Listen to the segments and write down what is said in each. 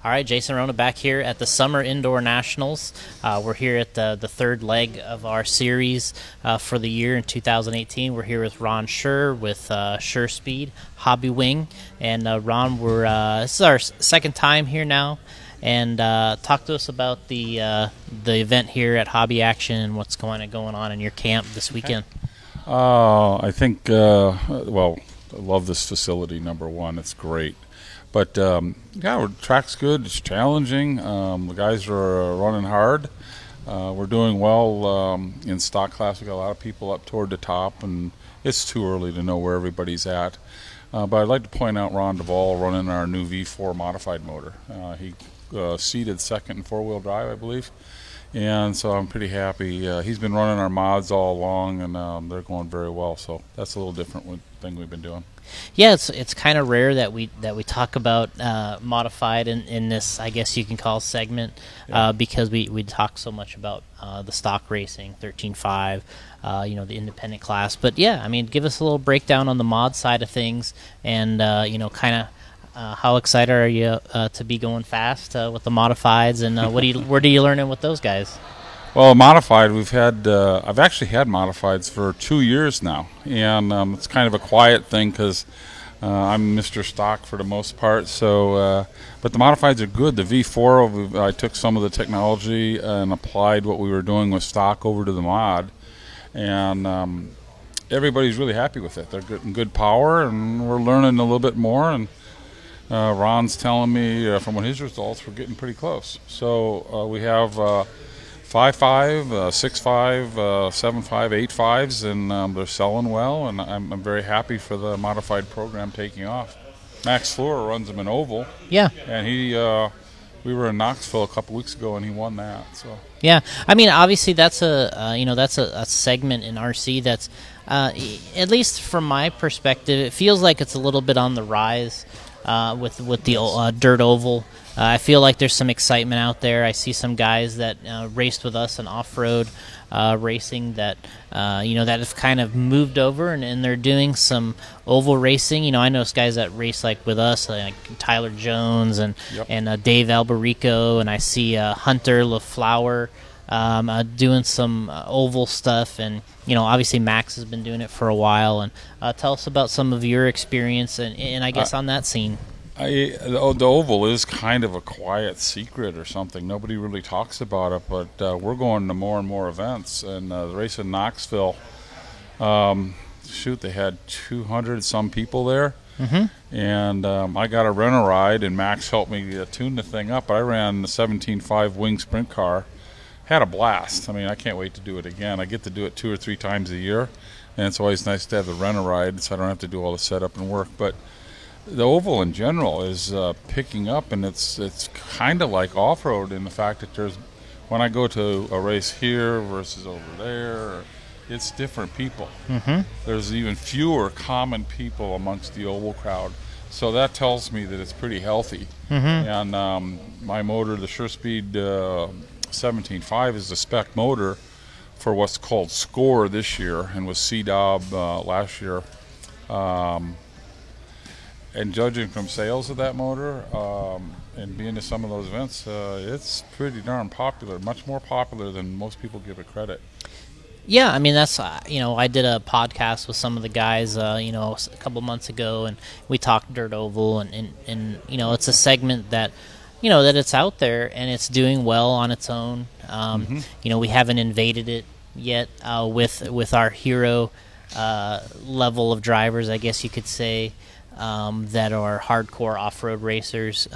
All right, Jason Rona back here at the Summer Indoor Nationals. We're here at the third leg of our series for the year in 2018. We're here with Ron Schuur with SchuurSpeed, Hobbywing. And Ron, this is our second time here now. And talk to us about the event here at Hobby Action and what's going on in your camp this weekend. I think, well, I love this facility, number one. It's great. But, yeah, the track's good. It's challenging. The guys are running hard. We're doing well in stock class. We've got a lot of people up toward the top, and it's too early to know where everybody's at. But I'd like to point out Ron Duvall running our new V4 modified motor. He seated second in four-wheel drive, I believe. And so I'm pretty happy. He's been running our mods all along, and they're going very well. So that's a little different thing we've been doing. Yeah, it's kind of rare that we talk about modified in this, I guess you can call, segment, because we talk so much about the stock racing, 13.5, the independent class. But yeah, I mean, give us a little breakdown on the mod side of things, and kind of. How excited are you to be going fast with the modifieds, and where do you learn with those guys? Well, modified, I've actually had modifieds for 2 years now, and it's kind of a quiet thing because I'm Mr. Stock for the most part. So, but the modifieds are good. The V4, I took some of the technology and applied what we were doing with stock over to the mod, and everybody's really happy with it. They're good power, and we're learning a little bit more. And Ron's telling me from his results we're getting pretty close. So we have 5.5, 6.5, 7.5, 8.5s, and they're selling well, and I'm very happy for the modified program taking off. Max Fleur runs them in oval. Yeah. And we were in Knoxville a couple weeks ago, and he won that. So. Yeah, I mean, obviously that's a segment in RC that's, at least from my perspective, it feels like it's a little bit on the rise. With the dirt oval, I feel like there's some excitement out there. I see some guys that raced with us in off-road racing that that have kind of moved over and they're doing some oval racing. I know guys that race like with us, like Tyler Jones and Dave Alberico, and I see Hunter LaFlower doing some oval stuff, and obviously Max has been doing it for a while. And tell us about some of your experience and I guess on that scene. The oval is kind of a quiet secret or something. Nobody really talks about it, but we're going to more and more events. And the race in Knoxville, they had 200 some people there. Mm-hmm. And I got a rental ride, and Max helped me tune the thing up. I ran the 17.5 wing sprint car. Had a blast. I mean, I can't wait to do it again. I get to do it 2 or 3 times a year, and it's always nice to have the rental ride so I don't have to do all the setup and work. But the oval in general is picking up, and it's kind of like off-road in the fact that when I go to a race here versus over there, it's different people. Mm-hmm. There's even fewer common people amongst the oval crowd. So that tells me that it's pretty healthy. Mm-hmm. And my motor, the SchuurSpeed 17.5 is the spec motor for what's called Score this year, and was C-Dob last year. And judging from sales of that motor and being to some of those events, it's pretty darn popular, much more popular than most people give it credit. Yeah, I mean, that's, I did a podcast with some of the guys, a couple months ago, and we talked dirt oval, and it's a segment that, that it's out there and it's doing well on its own. Mm-hmm. We haven't invaded it yet with our hero level of drivers, I guess you could say, that are hardcore off-road racers.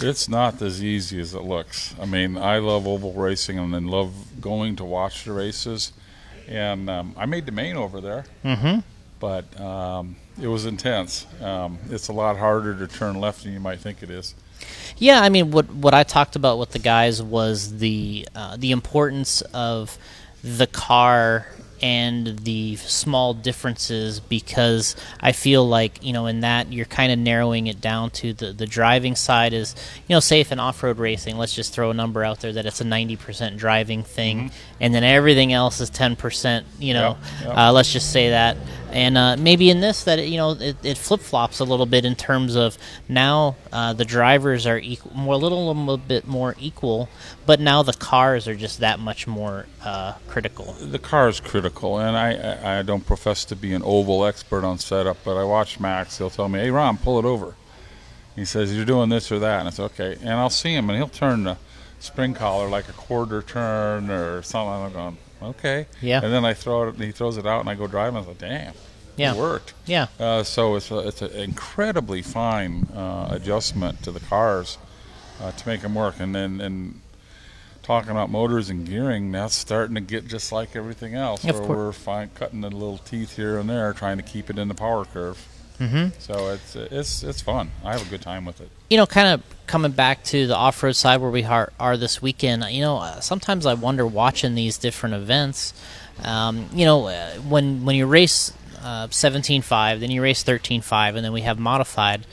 It's not as easy as it looks. I mean, I love oval racing and then love going to watch the races. And I made the main over there, mm-hmm. but it was intense. It's a lot harder to turn left than you might think it is. Yeah, I mean, what I talked about with the guys was the importance of the car and the small differences, because I feel like, in that you're kind of narrowing it down to the driving side is, safe in off-road racing. Let's just throw a number out there that it's a 90% driving thing, mm-hmm. and then everything else is 10%, let's just say that. And maybe in this that it flip flops a little bit in terms of now the drivers are a little bit more equal, but now the cars are just that much more critical. The car is critical, and I don't profess to be an oval expert on setup, but I watch Max. He'll tell me, "Hey, Ron, pull it over." He says, "You're doing this or that," and I say, "Okay." And I'll see him, and he'll turn the spring collar like a quarter turn or something. I'm going, "Okay." Yeah. And then I throw it, and he throws it out, and I go drive, and I was like, "Damn, yeah, it worked." Yeah. So it's an incredibly fine adjustment to the cars to make them work, and then. Talking about motors and gearing, that's starting to get just like everything else, where we're cutting the little teeth here and there, trying to keep it in the power curve. Mm-hmm. So it's fun. I have a good time with it. Kind of coming back to the off-road side where we are this weekend, sometimes I wonder watching these different events, when you race 17.5, then you race 13.5, and then we have modified.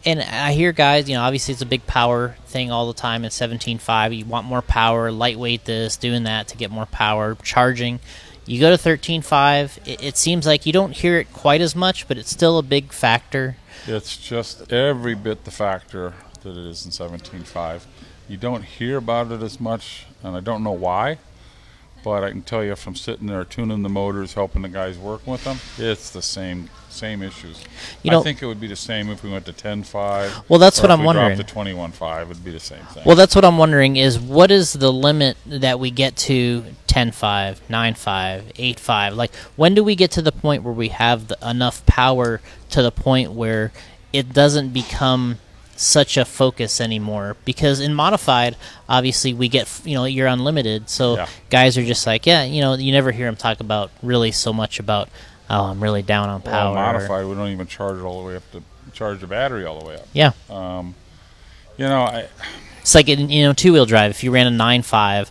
And I hear guys, obviously it's a big power thing all the time in 17.5. You want more power, lightweight this, doing that to get more power, charging. You go to 13.5, it seems like you don't hear it quite as much, but it's still a big factor. It's just every bit the factor that it is in 17.5. You don't hear about it as much, and I don't know why, but I can tell you from sitting there tuning the motors, helping the guys work with them, it's the same issues. I think it would be the same if we went to 10.5. Well, that's what I'm wondering. If we dropped to 21.5, it would be the same thing. Well, that's what I'm wondering is what is the limit that we get to 10.5, 9.5, 8.5? Like, when do we get to the point where we have enough power to the point where it doesn't become such a focus anymore? Because in modified, obviously we get, you're unlimited, so guys are just like, you never hear them talk about really so much about, oh, I'm really down on power. Well, modified, we don't even charge it all the way up to charge the battery all the way up. Yeah. It's like in two-wheel drive. If you ran a 9.5,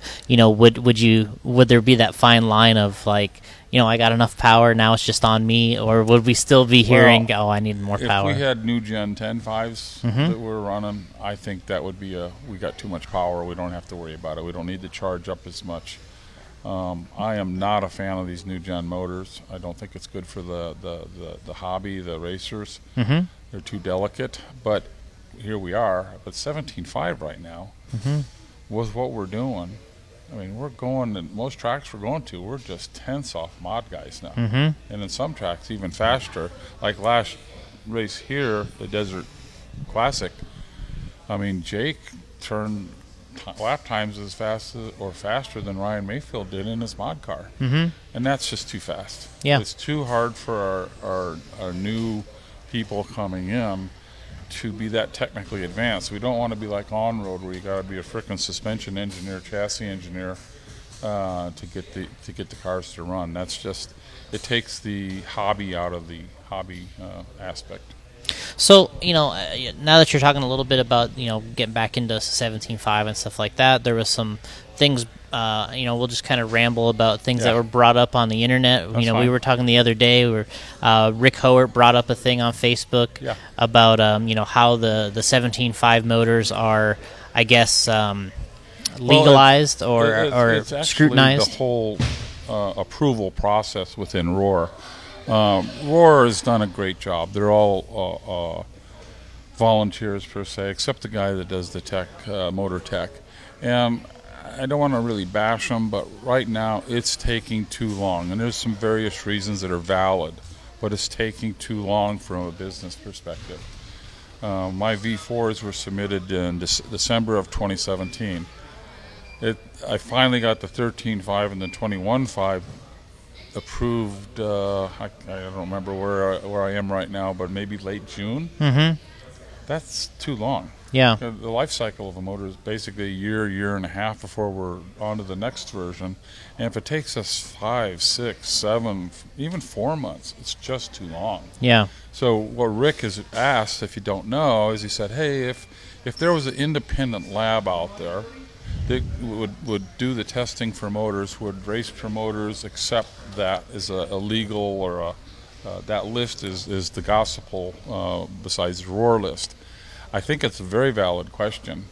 would there be that fine line of like, I got enough power, now it's just on me, or would we still be hearing, I need more power? If we had new gen 10.5s that we're running, I think that would be we got too much power. We don't have to worry about it. We don't need to charge up as much. I am not a fan of these new gen motors. I don't think it's good for the hobby, the racers. Mm-hmm. They're too delicate. But here we are at 17.5 right now. Mm-hmm. With what we're doing, I mean, we're going, and most tracks we're going to, we're just tenths off mod guys now. Mm-hmm. And in some tracks, even faster. Like last race here, the Desert Classic, I mean, Jake turned lap times as fast as, or faster than Ryan Mayfield did in his mod car. Mm-hmm. And that's just too fast. Yeah. It's too hard for our new people coming in to be that technically advanced. We don't want to be like on-road where you got to be a frickin' suspension engineer, chassis engineer to get the cars to run. That's just, it takes the hobby out of the hobby aspect. So, now that you're talking a little bit about, getting back into 17.5 and stuff like that, there was some things, we'll just kind of ramble about things that were brought up on the internet. That's fine. We were talking the other day where Rick Howard brought up a thing on Facebook about, how the 17.5 motors are, I guess, legalized or scrutinized. The whole approval process within Roar. Roar has done a great job. They're all volunteers per se, except the guy that does the tech, motor tech. And I don't want to really bash them, but right now it's taking too long. And there's some various reasons that are valid, but it's taking too long from a business perspective. My V4s were submitted in December of 2017. I finally got the 13.5 and the 21.5 approved. I don't remember where I am right now, but maybe late June. Mm-hmm. That's too long. Yeah. The life cycle of a motor is basically a year and a half before we're on to the next version. And if it takes us 5, 6, 7, even 4 months, it's just too long. Yeah. So what Rick has asked, if you don't know, is he said, hey, if there was an independent lab out there that would do the testing for motors, would race promoters accept that as a legal or that list is the gospel besides the Roar list? I think it's a very valid question.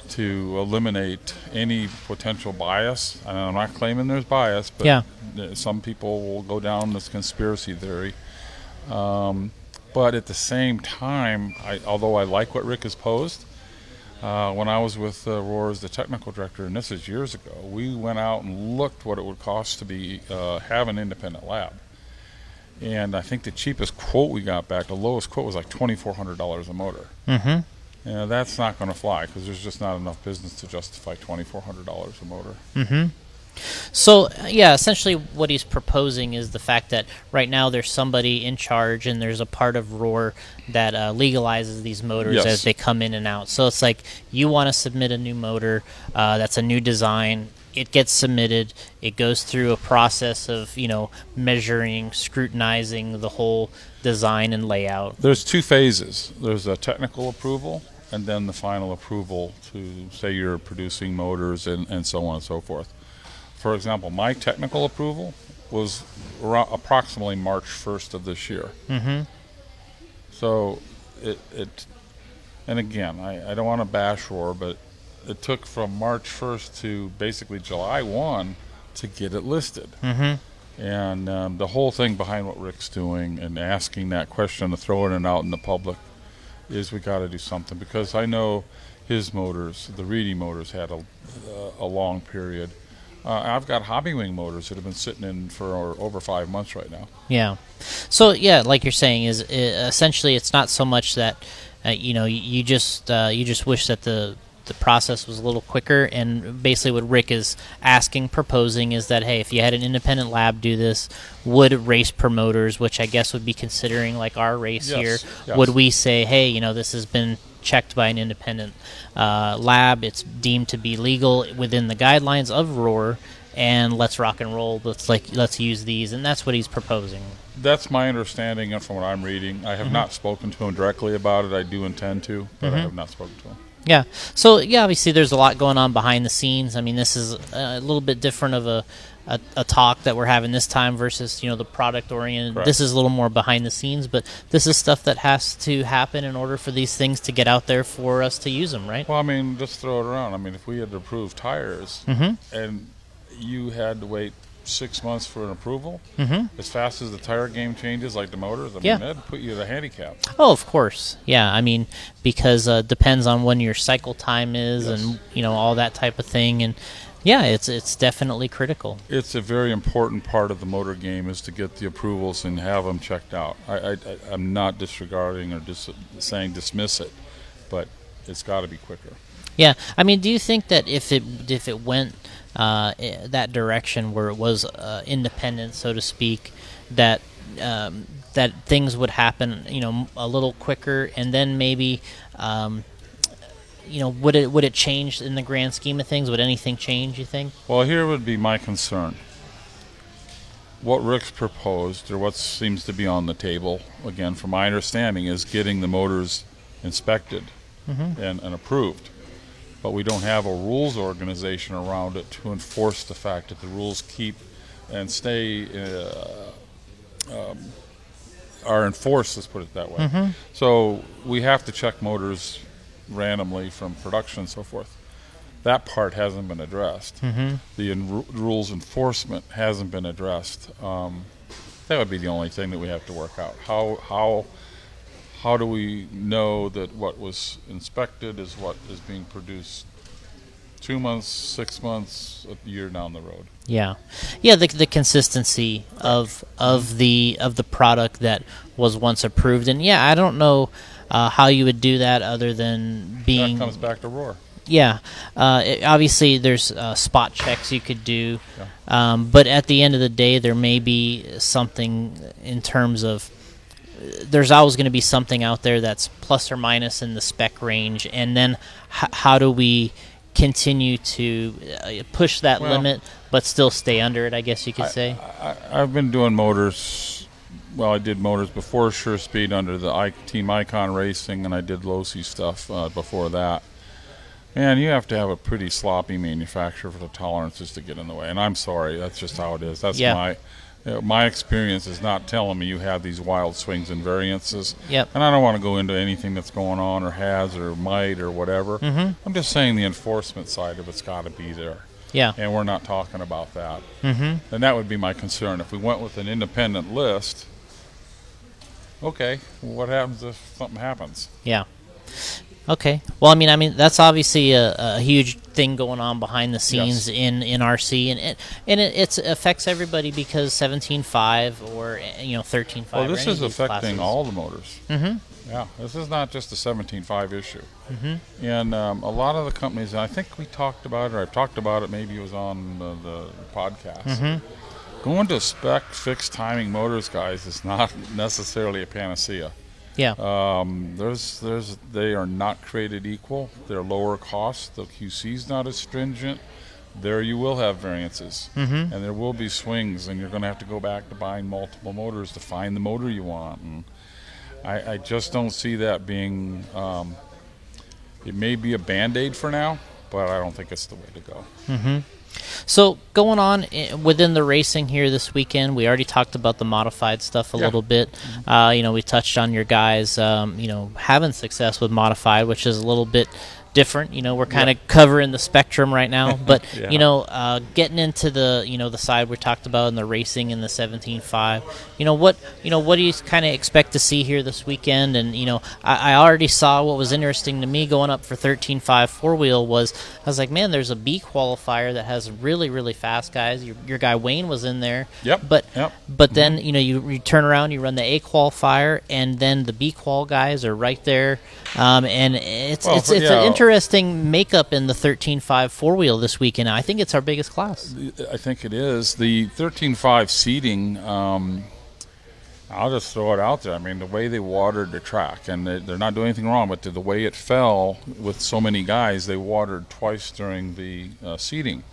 to eliminate any potential bias. And I'm not claiming there's bias, but yeah. Some people will go down this conspiracy theory. But at the same time, although I like what Rick has posed, when I was with Roar as the technical director, and this is years ago, we went out and looked what it would cost to have an independent lab. And I think the cheapest quote we got back, the lowest quote was like $2,400 a motor. Mm-hmm. And that's not going to fly because there's just not enough business to justify $2,400 a motor. Mm-hmm. So, yeah, essentially what he's proposing is the fact that right now there's somebody in charge and there's a part of Roar that legalizes these motors Yes. as they come in and out. So it's like you want to submit a new motor that's a new design. It gets submitted. It goes through a process of, measuring, scrutinizing the whole design and layout. There's two phases. There's a technical approval and then the final approval to say you're producing motors and so on and so forth. For example, my technical approval was approximately March 1st of this year. Mm-hmm. So and again, I don't want to bash Roar, but it took from March 1st to basically July 1 to get it listed. Mm-hmm. And the whole thing behind what Rick's doing and asking that question and throwing it out in the public is we got to do something, because I know his motors, the Reedy motors, had a long period. I've got Hobbywing motors that have been sitting in for over 5 months right now. Yeah. So, yeah, like you're saying, is essentially it's not so much that, you just wish that the process was a little quicker, and basically what Rick is proposing is that, hey, if you had an independent lab do this, would race promoters, which I guess would be considering like our race here, yes. Would we say, hey, this has been checked by an independent lab, it's deemed to be legal within the guidelines of Roar, and let's rock and roll, let's use these, and that's what he's proposing. That's my understanding, and from what I'm reading. I have not spoken to him directly about it. I do intend to, but I have not spoken to him. Yeah. So, yeah, obviously there's a lot going on behind the scenes. I mean, this is a little bit different of a talk that we're having this time versus, the product-oriented. Correct. This is a little more behind the scenes, but this is stuff that has to happen in order for these things to get out there for us to use them, right? Well, I mean, just throw it around. I mean, if we had to approve tires and you had to wait 6 months for an approval, as fast as the tire game changes, like the motors, I mean, that'd put you at a handicap. Oh, of course. Yeah, I mean, because it depends on when your cycle time is and, all that type of thing. And, yeah, it's definitely critical. It's a very important part of the motor game is to get the approvals and have them checked out. I'm not disregarding or just saying dismiss it, but it's got to be quicker. Yeah, I mean, do you think that if it went that direction where it was independent, so to speak, that that things would happen, a little quicker, and then maybe, would it change in the grand scheme of things? Would anything change, you think? Well, here would be my concern. What Rick's proposed, or what seems to be on the table, again, from my understanding, is getting the motors inspected and approved. But we don't have a rules organization around it to enforce the fact that the rules keep and stay are enforced, let's put it that way. So we have to check motors randomly from production and so forth. That part hasn't been addressed. The rules enforcement hasn't been addressed. That would be the only thing that we have to work out. How do we know that what was inspected is what is being produced 2 months, 6 months, a year down the road? Yeah, the consistency of the product that was once approved, and yeah, I don't know how you would do that other than being. That comes back to Roar. Yeah, obviously there's spot checks you could do, but at the end of the day, there may be something in terms of. There's always going to be something out there that's plus or minus in the spec range, and then how do we continue to push that limit but still stay under it, I guess you could say? I've been doing motors. Well, I did motors before SchuurSpeed under the Team Icon Racing, and I did Losi stuff before that. And you have to have a pretty sloppy manufacturer for the tolerances to get in the way. And I'm sorry, that's just how it is. That's My experience is not telling me you have these wild swings and variances. Yep. And I don't want to go into anything that's going on or has or might or whatever. I'm just saying the enforcement side of it's got to be there. Yeah. And we're not talking about that. And that would be my concern. If we went with an independent list, okay, what happens if something happens? Yeah. Okay. Well, I mean, that's obviously a huge thing going on behind the scenes in RC, and it affects everybody because 17.5 or 13.5. Well, this is affecting classes. all the motors. Yeah, this is not just a 17.5 issue. And a lot of the companies, and I think we talked about it, or I've talked about it, maybe it was on the podcast. Going to spec fixed timing motors, guys, is not necessarily a panacea. Yeah. They are not created equal. They're lower cost. The QC's not as stringent. There you will have variances, and there will be swings, and you're going to have to go back to buying multiple motors to find the motor you want. And I just don't see that being. It may be a Band-Aid for now, but I don't think it's the way to go. So going on within the racing here this weekend, we already talked about the modified stuff a little bit. We touched on your guys, having success with modified, which is a little bit different. We're kind of covering the spectrum right now, but getting into the side we talked about in the racing in the 17.5. What do you kind of expect to see here this weekend? And I already saw what was interesting to me going up for 13.5 four-wheel was I was like, man, there's a B qualifier that has really, really fast guys. Your guy Wayne was in there. But then you turn around, you run the A qualifier, and then the B qual guys are right there. And it's an interesting makeup in the 13.5 four-wheel this weekend. I think it's our biggest class. I think it is. The 13.5 seating, I'll just throw it out there. I mean, the way they watered the track, and they're not doing anything wrong, but the way it fell with so many guys, they watered twice during the seating.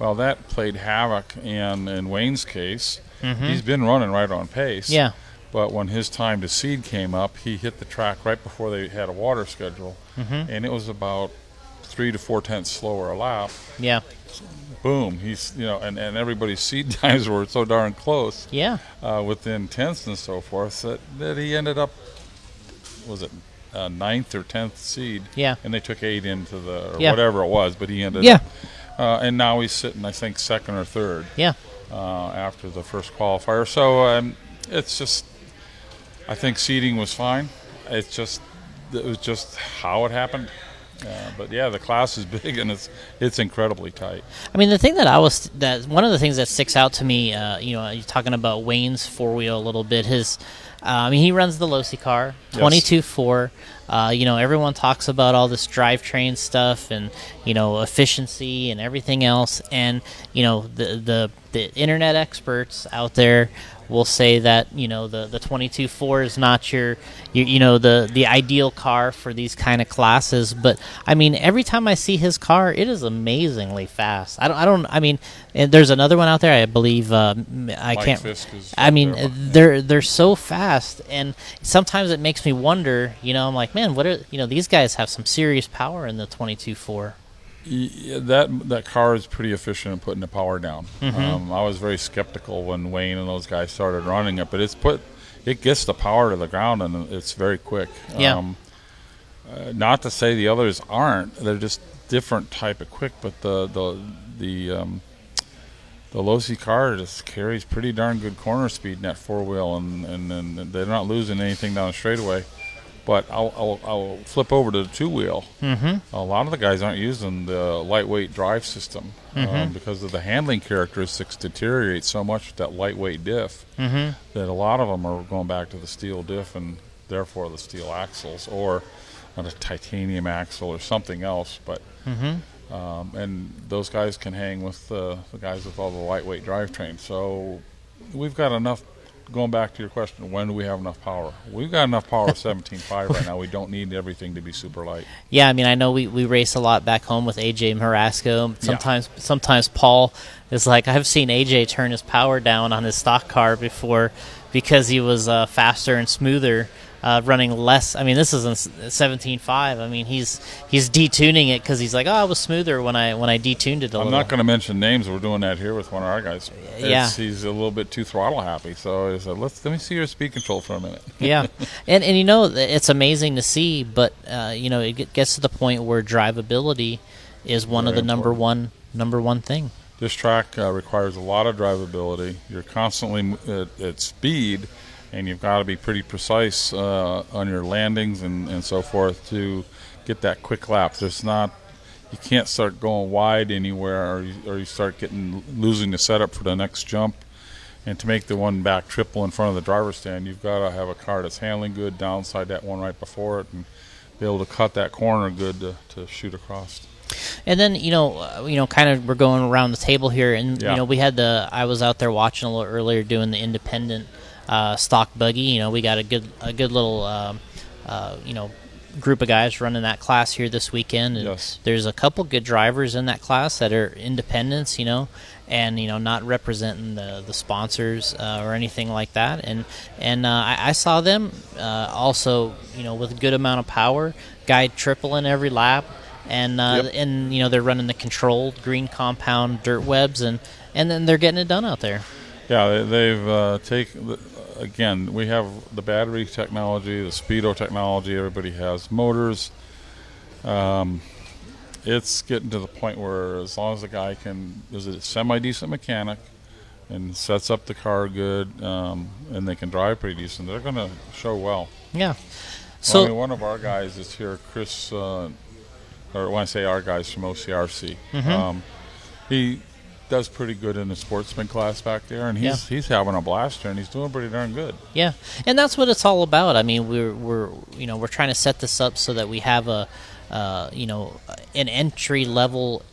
Well, that played havoc, and in Wayne's case, he's been running right on pace. Yeah. But when his time to seed came up, he hit the track right before they had a water schedule, and it was about 3 to 4 tenths slower a lap. Yeah. Boom. He's and everybody's seed times were so darn close. Yeah. Within tenths and so forth that he ended up, was it 9th or 10th seed? Yeah. And they took 8 into whatever it was, but he ended up. And now he's sitting, I think, 2nd or 3rd. Yeah. After the first qualifier. So it's just. I think seeding was fine. It was just how it happened. But yeah, the class is big and it's incredibly tight. I mean, the thing that one of the things that sticks out to me, you're talking about Wayne's four-wheel a little bit. He runs the Losi car, 22.4. Everyone talks about all this drivetrain stuff and efficiency and everything else, and the internet experts out there will say that the 22.4 is not the ideal car for these kind of classes. But I mean, every time I see his car, it is amazingly fast. I mean, and there's another one out there, I believe. They're so fast, and sometimes it makes me wonder. I'm like, man, what are these guys have some serious power in the 22.4. Yeah, that car is pretty efficient in putting the power down. I was very skeptical when Wayne and those guys started running it, but it gets the power to the ground and it's very quick. Yeah. Not to say the others aren't; they're just different type of quick. But the Losi car just carries pretty darn good corner speed in that four-wheel, and they're not losing anything down the straightaway. But I'll flip over to the two-wheel. A lot of the guys aren't using the lightweight drive system because of the handling characteristics deteriorate so much with that lightweight diff that a lot of them are going back to the steel diff and therefore the steel axles or a titanium axle or something else. But and those guys can hang with the guys with all the lightweight drivetrain. So we've got enough. Going back to your question, when do we have enough power? We've got enough power at 17.5 right now. We don't need everything to be super light. Yeah, I mean, I know we race a lot back home with AJ Morasco. Sometimes Paul is like, I've seen AJ turn his power down on his stock car before because he was faster and smoother. running less. I mean, this isn't 17.5. I mean, he's detuning it because he's like, oh, it was smoother when I detuned it a little. I'm not going to mention names. We're doing that here with one of our guys. Yeah, he's a little bit too throttle happy. So I said, let me see your speed control for a minute. Yeah, and you know, it's amazing to see, but you know, it gets to the point where drivability is one of the number one thing. This track requires a lot of drivability. You're constantly at speed, and you've got to be pretty precise on your landings and so forth to get that quick lap. You can't start going wide anywhere, or you start losing the setup for the next jump. And to make the one back triple in front of the driver's stand, you've got to have a car that's handling good, downside that one right before it, and be able to cut that corner good to shoot across. And then you know, kind of we're going around the table here, and you know, we had I was out there watching a little earlier doing the independent stock buggy. You know, we got a good little you know, group of guys running that class here this weekend, and there's a couple good drivers in that class that are independents, you know, and you know, not representing the sponsors or anything like that, and I saw them also, you know, with a good amount of power, guy tripling every lap. And you know, they're running the controlled green compound dirt webs, and then they're getting it done out there. Yeah, they've again, we have the battery technology, the speedo technology. Everybody has motors. It's getting to the point where as long as the guy is a semi-decent mechanic and sets up the car good, and they can drive pretty decent, they're going to show well. Yeah. So I mean, one of our guys is here, Chris. Or when I say our guys from OCRC, he does pretty good in the sportsman class back there, and he's having a blast here, and he's doing pretty darn good. Yeah, and that's what it's all about. I mean, we're trying to set this up so that we have you know, an entry level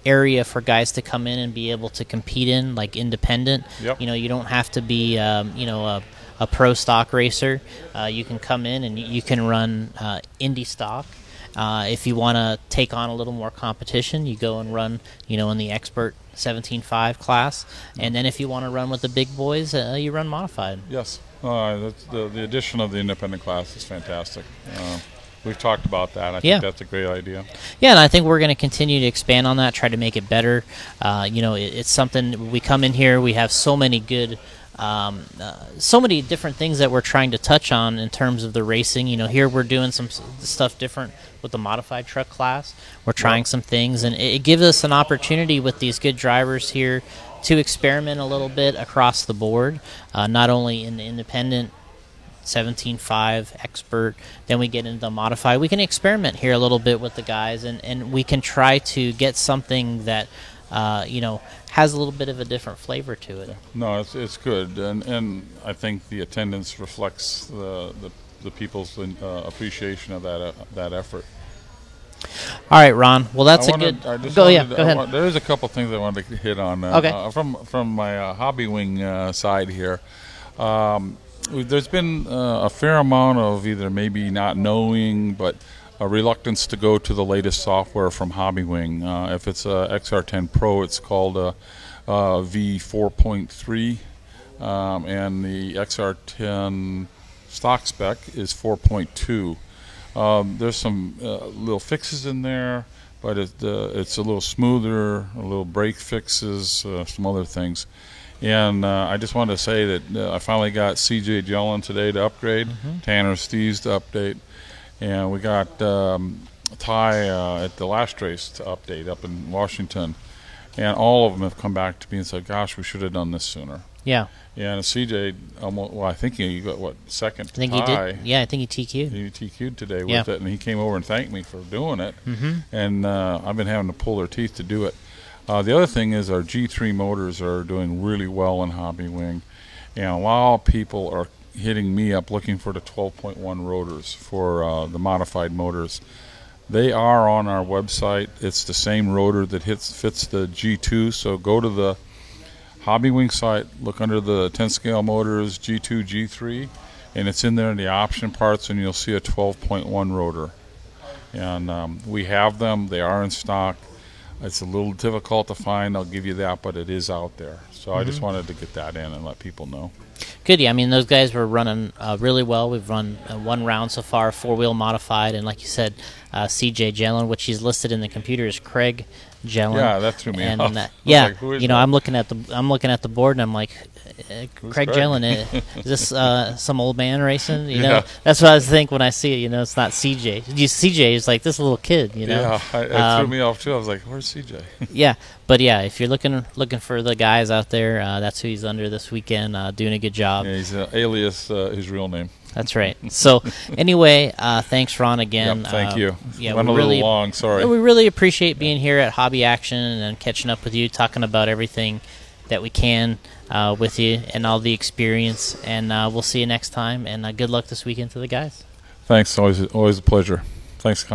area for guys to come in and be able to compete in, like independent. You know, you don't have to be you know, a pro stock racer. You can come in and you can run Indy stock. If you want to take on a little more competition, you go and run, you know, in the expert 17.5 class, and then if you want to run with the big boys, you run modified. Yes, the addition of the independent class is fantastic. We've talked about that. I think that's a great idea. Yeah, and I think we're going to continue to expand on that, try to make it better. You know, it's something, we come in here, we have so many good so many different things that we're trying to touch on in terms of the racing. You know, here we're doing some stuff different with the modified truck class. We're trying some things, and it gives us an opportunity with these good drivers here to experiment a little bit across the board, not only in the independent 17.5 expert, then we get into the modified. We can experiment here a little bit with the guys, and we can try to get something that you know, has a little bit of a different flavor to it. No, it's good, and I think the attendance reflects the people's appreciation of that effort. All right, Ron. Well, that's go ahead. There is a couple things I wanted to hit on. From my Hobbywing side here. There's been a fair amount of either maybe not knowing, but a reluctance to go to the latest software from Hobbywing. If it's a XR10 Pro, it's called V4.3, and the XR10 stock spec is 4.2. There's some little fixes in there, but it's a little smoother, a little brake fixes, some other things. And I just wanted to say that I finally got CJ Jellin today to upgrade, Tanner Steves to update, and we got Ty at the last race to update up in Washington. And all of them have come back to me and said, gosh, we should have done this sooner. Yeah. And CJ, I think he got, second to Ty. He did. Yeah, I think he TQ'd. He TQ'd today with it, and he came over and thanked me for doing it. And I've been having to pull their teeth to do it. The other thing is our G3 motors are doing really well in Hobbywing. And a lot of people are hitting me up looking for the 12.1 rotors for the modified motors. They are on our website. It's the same rotor that fits the G2, so go to the Hobbywing site, look under the 10-scale motors, G2, G3, and it's in there in the option parts, and you'll see a 12.1 rotor. And we have them. They are in stock. It's a little difficult to find, I'll give you that, but it is out there. So I just wanted to get that in and let people know. Good. Yeah, I mean, those guys were running really well. We've run one round so far, 4-wheel modified, and like you said, CJ Jellin, which he's listed in the computer as Craig Jellin. Yeah, that threw me and, off. Yeah, like, who is you know, that? I'm looking at the board, and I'm like, Craig Craig? Jellin, is this some old man racing? You know, Yeah. that's what I think when I see it. You know, it's not CJ. CJ is like this little kid. You know, Yeah, it threw me off too. I was like, "Where's CJ?" yeah, but yeah, if you're looking for the guys out there, that's who he's under this weekend, doing a good job. Yeah, he's alias his real name. That's right. So anyway, thanks, Ron, again. Yep, thank you. Yeah, Went we a little really long. Sorry. we really appreciate being here at Hobby Action and catching up with you, talking about everything that we can with you and all the experience. And we'll see you next time. And good luck this weekend to the guys. Thanks. Always a pleasure. Thanks.